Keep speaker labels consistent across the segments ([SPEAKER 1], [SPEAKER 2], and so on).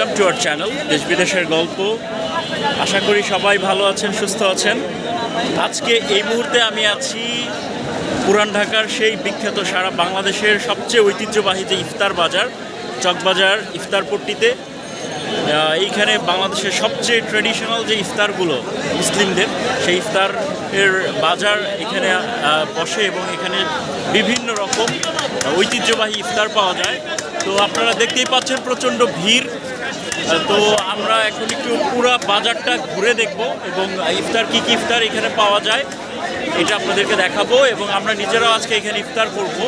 [SPEAKER 1] Welcome to our channel দেশ বিদেশের গল্প। আশা করি সবাই ভালো আছেন, সুস্থ আছেন। আজকে এই মুহূর্তে আমি আছি পুরান ঢাকার সেই বিখ্যাত, সারা বাংলাদেশের সবচেয়ে ঐতিহ্যবাহী যে ইফতার বাজার, চকবাজার ইফতারপট্টিতে। এইখানে বাংলাদেশের সবচেয়ে ট্র্যাডিশনাল যে ইফতারগুলো মুসলিমদের, সেই ইফতারের বাজার এখানে বসে এবং এখানে বিভিন্ন রকম ঐতিহ্যবাহী ইফতার পাওয়া যায়। তো আপনারা দেখতেই পাচ্ছেন প্রচণ্ড ভিড়। তো আমরা এখন একটু পুরো বাজারটা ঘুরে দেখব এবং ইফতার কী কী ইফতার এখানে পাওয়া যায় এটা আপনাদেরকে দেখাবো এবং আমরা নিজেরাও আজকে এখানে ইফতার করব।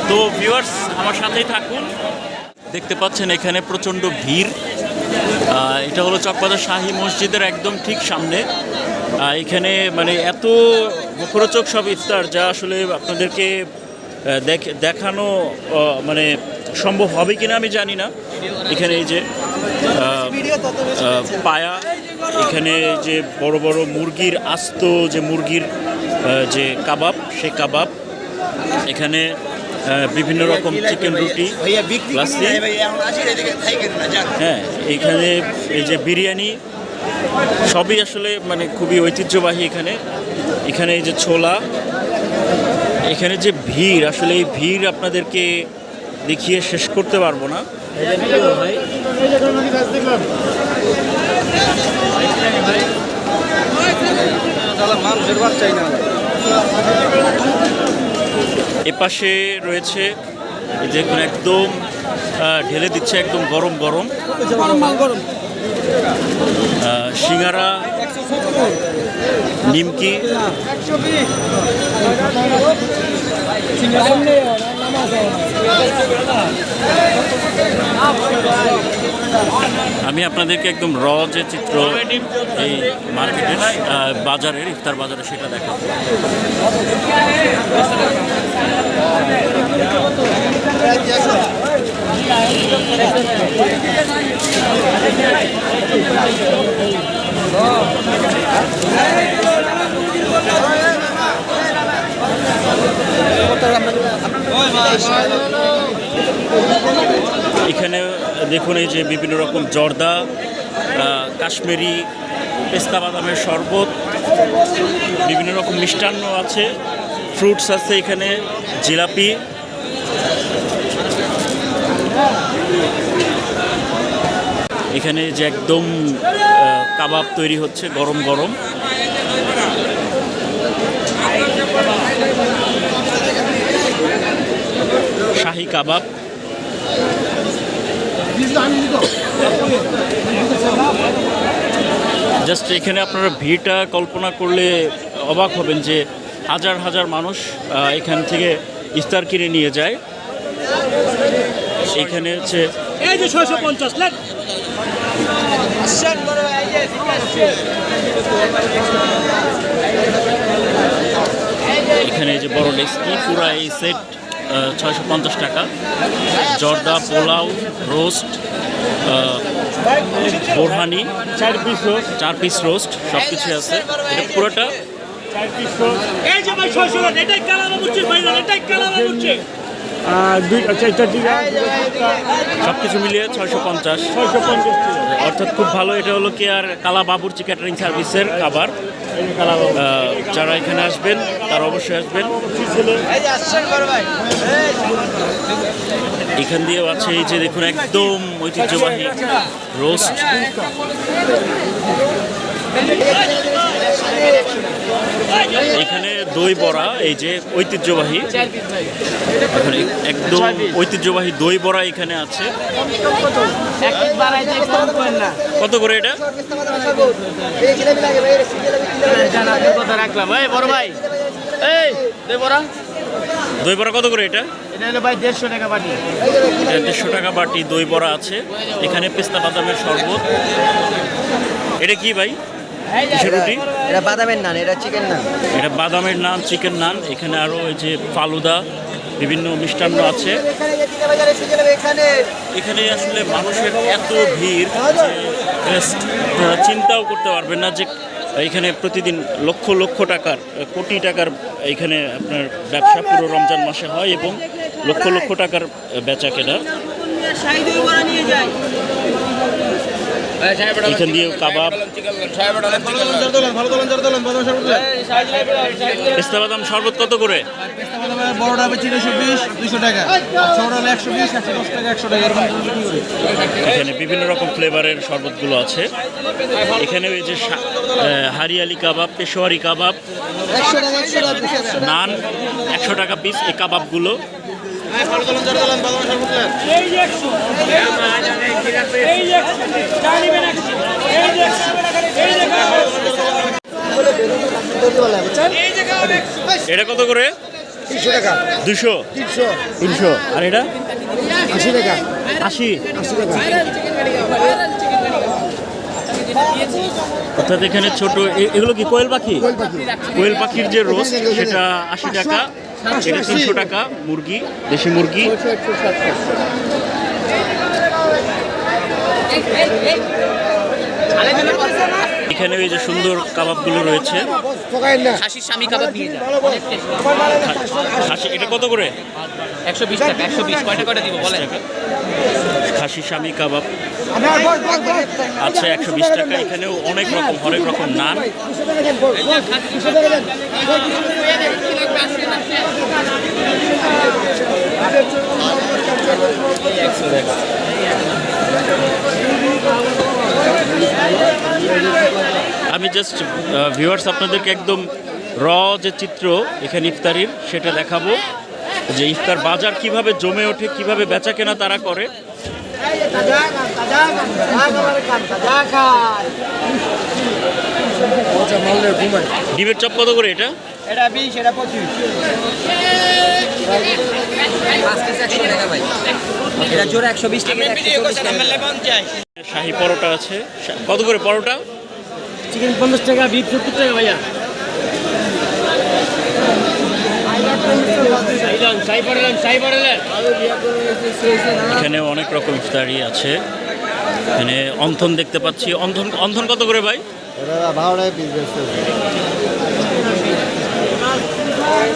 [SPEAKER 1] তো ভিউয়ার্স, আমার সাথেই থাকুন। দেখতে পাচ্ছেন এখানে প্রচণ্ড ভিড়। এটা হলো চকবাজার শাহী মসজিদের একদম ঠিক সামনে। এখানে মানে এত মুখরোচক সব ইফতার, যা আসলে আপনাদেরকে দেখানো মানে সম্ভব হবে কিনা আমি জানি না। এখানে এই যে পায়া, এখানে যে বড় বড় মুরগির আস্ত, যে মুরগির যে কাবাব, সেই কাবাব, এখানে বিভিন্ন রকম চিকেন রুটি, হ্যাঁ এইখানে এই যে বিরিয়ানি, সবই আসলে মানে খুবই ঐতিহ্যবাহী। এখানে এই যে ছোলা, এখানে যে ভিড়, আসলে এই ভিড় আপনাদেরকে দেখিয়ে শেষ করতে পারবো না। এপাশে রয়েছে এই যে একদম ঢেলে দিচ্ছে, একদম গরম গরম সিঙ্গারা, নিমকি। আমি আপনাদেরকে একদম যে চিত্র এই মার্কেটের বাজারের, ইফতার বাজারে, সেটা দেখাবো। এখানে দেখুন এই যে বিভিন্ন রকম জর্দা, কাশ্মীরি, পেস্তা বাদামের শরবত, বিভিন্ন রকম মিষ্টান্ন আছে, ফ্রুটস আছে, এখানে জিলাপি। এখানে যে একদম কাবাব তৈরি হচ্ছে গরম গরম। শাহী কাবাব, জাস্ট এখানে আপনারা ভিড়টা কল্পনা করলে অবাক হবেন যে হাজার হাজার মানুষ এখান থেকে ইফতার কিনে নিয়ে যায়। এখানে হচ্ছে এখানে যে বড় ডেস্কি, পুরো এই সেট 650 টাকা। জর্দা, pulao, roast, borhani, 4 piece roast, সব কিছু আছে। এটা পুরোটা সব কিছু মিলিয়ে 650, অর্থাৎ খুব ভালো। এটা হলো কি আর কালা বাবুর্চি ক্যাটারিং সার্ভিসের খাবার। যারা এখানে আসবেন তারা অবশ্যই আসবেন। এখান দিয়েও আছে এই যে দেখুন একদম ঐতিহ্যবাহী রোস্ট। এখানে দই বড়া, এই যে ঐতিহ্যবাহী, একদম ঐতিহ্যবাহী দই বড়া এখানে আছে। কত করে এটা? দই বড়া কত করে এটা? 150 টাকা বাটি দই বড়া আছে। এখানে পেস্তা বাদামের শরবত। এটা কি ভাই? রুটি?
[SPEAKER 2] এটা বাদামের নান, এটা চিকেন নান।
[SPEAKER 1] এটা বাদামের নান, চিকেন নান। এখানে আরো এই যে ফালুদা, বিভিন্ন মিষ্টান্ন আছে। এখানে আসলে মানুষের এত ভিড় যে চিন্তাও করতে পারবেন না যে এখানে প্রতিদিন লক্ষ লক্ষ টাকার, কোটি টাকার এখানে আপনার ব্যবসা পুরো রমজান মাসে হয় এবং লক্ষ লক্ষ টাকার বেচা কেনা। এখান দিয়েও কাবাব। পেস্তা বাদাম শরবত কত করে?
[SPEAKER 3] বড়টা বেচি 220 200 টাকা, ছোটটা 120 110 টাকা 100 টাকা এরকম বিক্রি করি।
[SPEAKER 1] এখানে বিভিন্ন রকম ফ্লেভারের শরবতগুলো আছে। এখানেও এই যে হারিয়ালি কাবাব, পেশোয়ারি কাবাব,
[SPEAKER 3] 100 টাকা 100 টাকা
[SPEAKER 1] নান 100 টাকা পিস। এই কাবাবগুলো এটা কত করে?
[SPEAKER 3] 300 টাকা
[SPEAKER 1] 200
[SPEAKER 3] 300
[SPEAKER 1] 300। আর এটা
[SPEAKER 3] 80 টাকা
[SPEAKER 1] 80।
[SPEAKER 3] 80 টাকা।
[SPEAKER 1] অর্থাৎ এখানে ছোট এগুলো কি কোয়েল পাখি? কোয়েল পাখির যে রোস্ট সেটা 80 টাকা, এটা 300 টাকা। মুরগি, দেশি মুরগি। এখানে এই যে সুন্দর কাবাবগুলো রয়েছে।
[SPEAKER 4] খাসির স্বামী কাবাব নিয়ে যান।
[SPEAKER 1] খাসি এটা কত করে?
[SPEAKER 4] 120 টাকা 120 কয়টা দিব বলেন?
[SPEAKER 1] খাসি স্বামী কাবাব আচ্ছা 120 টাকা। এখানেও অনেক রকম নান। আমি জাস্ট ভিউয়ার্স আপনাদেরকে একদম যে চিত্র এখানে ইফতারির সেটা দেখাবো, যে ইফতার বাজার কিভাবে জমে ওঠে, কিভাবে বেচা কেনা তারা করে। ডিমের চপ কত করে এটা?
[SPEAKER 3] এটা 20 এটা 25
[SPEAKER 4] 5 পিস 100 টাকা ভাই। এটা জোড়া 120 টাকা 140 টাকা।
[SPEAKER 1] শাহী পরোটা আছে। কত করে পরোটা?
[SPEAKER 3] চিকেন 50 টাকা, বিফ 70 টাকা ভাইয়া।
[SPEAKER 1] এখানে অনেক রকম ইফতারি আছে। এখানে অন্থন দেখতে পাচ্ছি। অন্থন কত করে ভাই?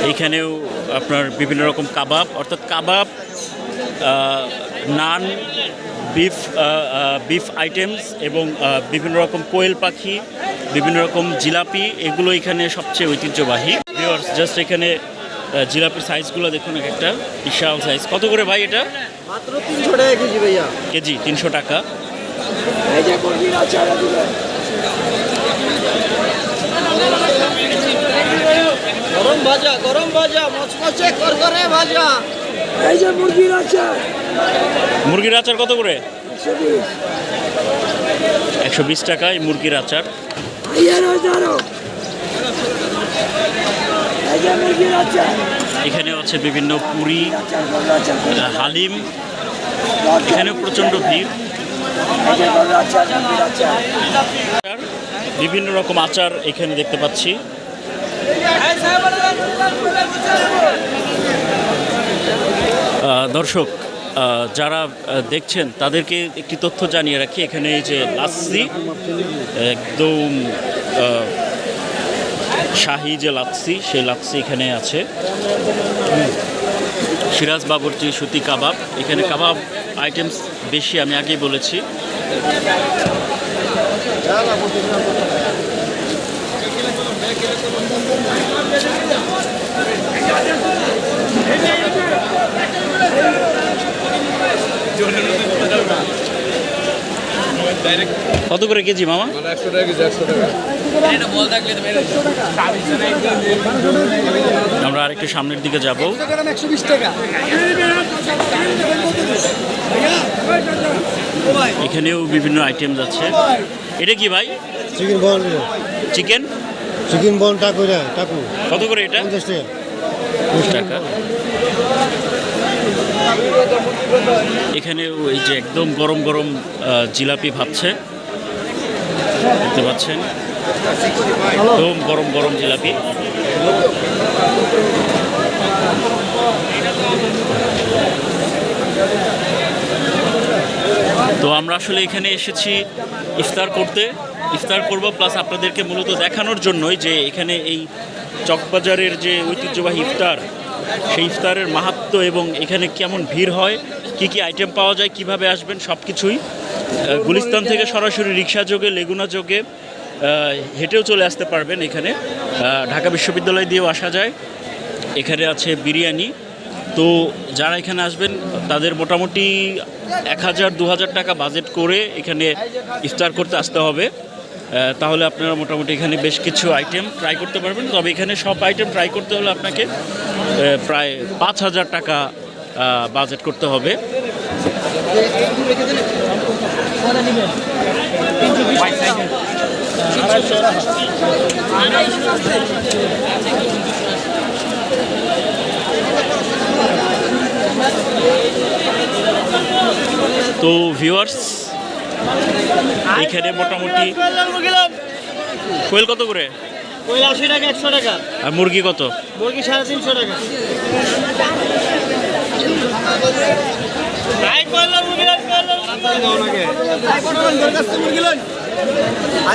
[SPEAKER 1] এইখানেও আপনার বিভিন্ন রকম কাবাব, অর্থাৎ কাবাব, নান, বিফ আইটেমস এবং বিভিন্ন রকম কোয়েল পাখি, বিভিন্ন রকম জিলাপি, এগুলো এখানে সবচেয়ে ঐতিহ্যবাহী। ভিউয়ার্স জাস্ট এখানে জিলাপির সাইজগুলো দেখুন, একটা বিশাল সাইজ। কত করে ভাই এটা?
[SPEAKER 3] মাত্র 300 টাকা কেজি ভাইয়া।
[SPEAKER 1] কেজি 300 টাকা।
[SPEAKER 3] এই যে মুরগির আচার দিবেন। গরম ভাজা মচমচে করকরে ভাজা। এই যে মুরগির আচার।
[SPEAKER 1] মুরগির আচার কত করে? 120 টাকা এই মুরগির আচার। এখানে আছে বিভিন্ন পুরি, হালিম। এখানেও প্রচণ্ড ভিড়। বিভিন্ন রকম আচার এখানে দেখতে পাচ্ছি। দর্শক যারা দেখছেন তাদেরকে একটি তথ্য জানিয়ে রাখি, এখানে এই যে লাচ্ছি, একদম শাহি যে লাচ্ছি, সেই লাচ্ছি এখানে আছে। সিরাজ বাবুর্চি সুতি কাবাব। এখানে কাবাব আইটেমস বেশি, আমি আগেই বলেছি। কত করে কেজি মামা?
[SPEAKER 3] 100 টাকা কেজি 100 টাকা।
[SPEAKER 1] আমরা আরেকটু সামনের দিকে যাব।
[SPEAKER 3] 120 টাকা।
[SPEAKER 1] এখানেও বিভিন্ন আইটেমস আছে। এটা কি ভাই?
[SPEAKER 5] Chicken ball,
[SPEAKER 1] chicken
[SPEAKER 5] chicken ball টাকু টাকু
[SPEAKER 1] কত করে এটা?
[SPEAKER 5] 50 টাকা।
[SPEAKER 1] 20 টাকা। এখানেও এই যে একদম গরম গরম জিলাপি ভাবছে, দেখতে পাচ্ছেন, একদম গরম গরম জিলাপি। তো আমরা আসলে এখানে এসেছি ইফতার করতে, ইফতার করব প্লাস আপনাদেরকে মূলত দেখানোর জন্যই যে এখানে এই চকবাজারের যে ঐতিহ্যবাহী ইফতার, সেই ইফতারের মাহাত্ম্য এবং এখানে কেমন ভিড় হয়, কি কি আইটেম পাওয়া যায়, কিভাবে আসবেন, সব কিছুই গুলিস্তান থেকে সরাসরি রিক্সা যোগে লেগুনা যোগে হেঁটেও চলে আসতে পারবেন এখানে। ঢাকা বিশ্ববিদ্যালয় দিয়েও আসা যায়। এখানে আছে বিরিয়ানি। তো যারা এখানে আসবেন তাদের মোটামুটি 1000-2000 টাকা বাজেট করে এখানে ইফতার করতে আসতে হবে। তাহলে আপনারা মোটামুটি এখানে বেশ কিছু আইটেম ট্রাই করতে পারবেন। তবে এখানে সব আইটেম ট্রাই করতে হলে আপনাকে প্রায় 5000 টাকা বাজেট করতে হবে। তো ভিউয়ার্স, এখানে মোটামুটি কোয়েল কত করে?
[SPEAKER 3] কোয়েল 80 টাকা, 100 টাকা।
[SPEAKER 1] আর মুরগি কত?
[SPEAKER 3] মুরগি 350 টাকা।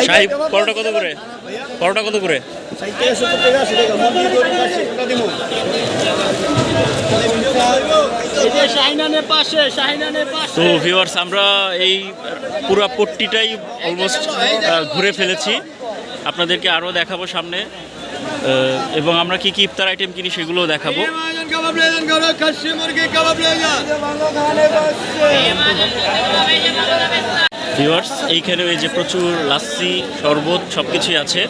[SPEAKER 1] শাহী পরোটা কত করে? পরোটা কত করে? তো ভিউয়ার্স, আমরা এই পুরো পট্টিটাই অলমোস্ট ঘুরে ফেলেছি। আপনাদেরকে আরও দেখাবো সামনে, এবং আমরা কি কি ইফতার আইটেম কিনি সেগুলোও দেখাবো। ভিউয়ার্স, এইখানে এই যে প্রচুর লাচ্ছি, শরবত সব কিছুই আছে।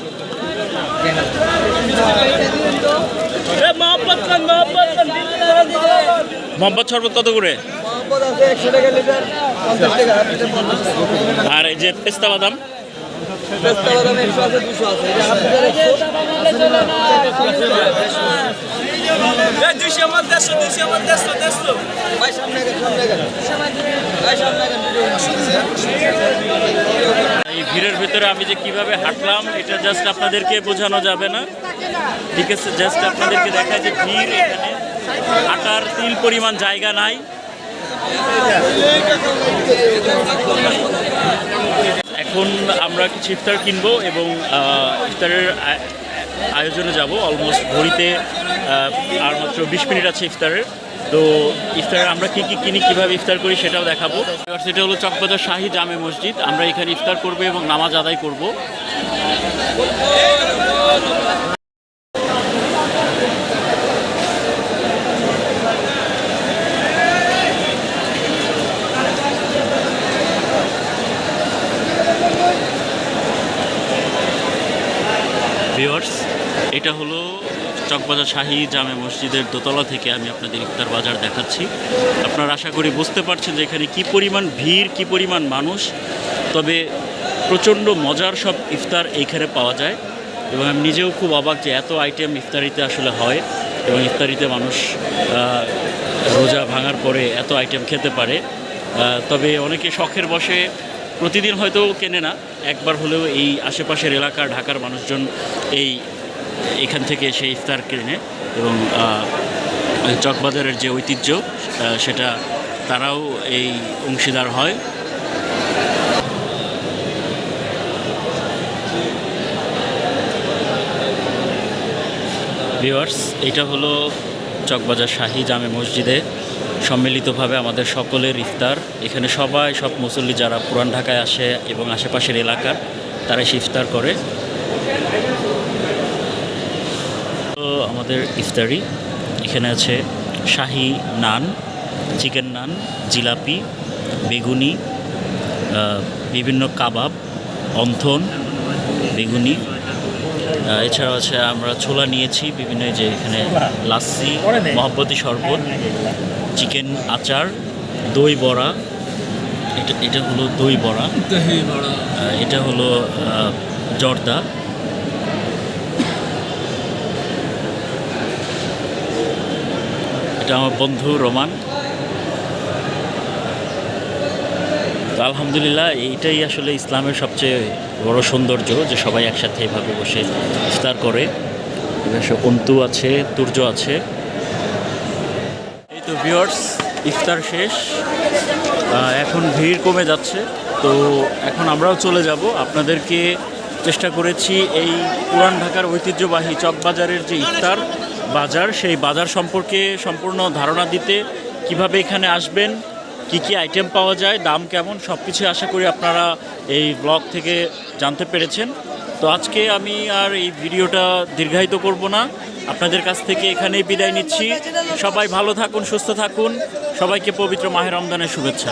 [SPEAKER 1] মোহাম্মদ শরবত কত করে? আর এই যে পেস্তা বাদাম? এই ভিড়ের ভিতরে আমি যে কিভাবে হাঁটলাম এটা জাস্ট আপনাদেরকে বোঝানো যাবে না, ঠিক আছে? জাস্ট আপনাদেরকে দেখায় যে ভিড়, এখানে হাঁটার তিল পরিমাণ জায়গা নাই। এখন আমরা কিছু ইফতার কিনবো এবং ইফতারের আয়োজনে যাব। অলমোস্ট ঘড়িতে আর মাত্র 20 মিনিট আছে ইফতারের। তো ইফতারে আমরা কী কী কিনি, কীভাবে ইফতার করি সেটাও দেখাবো। সেটা হলো চকবাজার শাহী জামে মসজিদ। আমরা এখানে ইফতার করবো এবং নামাজ আদায় করব। ভিউয়ার্স, এটা হলো চকবাজার শাহী জামে মসজিদের দোতলা থেকে আমি আপনাদের ইফতার বাজার দেখাচ্ছি। আপনারা আশা করি বুঝতে পারছেন যে এখানে কী পরিমাণ ভিড়, কী পরিমাণ মানুষ। তবে প্রচণ্ড মজার সব ইফতার এইখানে পাওয়া যায় এবং আমি নিজেও খুব অবাক যে এত আইটেম ইফতারিতে আসলে হয় এবং ইফতারিতে মানুষ রোজা ভাঙার পরে এত আইটেম খেতে পারে। তবে অনেকে শখের বশে প্রতিদিন হয়তো কেনে না, একবার হলেও এই আশেপাশের এলাকার ঢাকার মানুষজন এখান থেকে এসে ইফতার কেনে এবং চকবাজারের যে ঐতিহ্য সেটা তারাও এই অংশীদার হয়। ভিউয়ার্স, এটা হলো চকবাজার শাহী জামে মসজিদে সম্মিলিতভাবে আমাদের সকলের ইফতার। এখানে সব মুসল্লি যারা পুরান ঢাকায় আসে এবং আশেপাশের এলাকার, তারা এসে ইফতার করে। তো আমাদের ইফতারি এখানে আছে শাহী নান, চিকেন নান, জিলাপি, বেগুনি, বিভিন্ন কাবাব, অন্থন, বেগুনি। এছাড়াও আছে আমরা ছোলা নিয়েছি বিভিন্ন, যে এখানে লাচ্ছি, মহব্বতী শরবত, চিকেন আচার, দই বড়া। এটা হলো দই বড়া, এটা হলো জর্দা, এটা আমার বন্ধু রোমান। তো আলহামদুলিল্লাহ, এইটাই আসলে ইসলামের সবচেয়ে বড় সৌন্দর্য, যে সবাই একসাথে এভাবে বসে ইফতার করে। অন্তু আছে, তুর্য আছে। এই তো ভিউয়ার্স, ইফতার শেষ, এখন ভিড় কমে যাচ্ছে। তো এখন আমরাও চলে যাব। আপনাদেরকে চেষ্টা করেছি এই পুরান ঢাকার ঐতিহ্যবাহী চকবাজারের যে ইফতার বাজার, সেই বাজার সম্পর্কে সম্পূর্ণ ধারণা দিতে, কিভাবে এখানে আসবেন, কি কি আইটেম পাওয়া যায়, দাম কেমন, সব কিছু আশা করি আপনারা এই ব্লগ থেকে জানতে পেরেছেন। তো আজকে আমি আর এই ভিডিওটা দীর্ঘায়িত করব না, আপনাদের কাছ থেকে এখানেই বিদায় নিচ্ছি। সবাই ভালো থাকুন, সুস্থ থাকুন, সবাইকে পবিত্র মাহে রমজানের শুভেচ্ছা।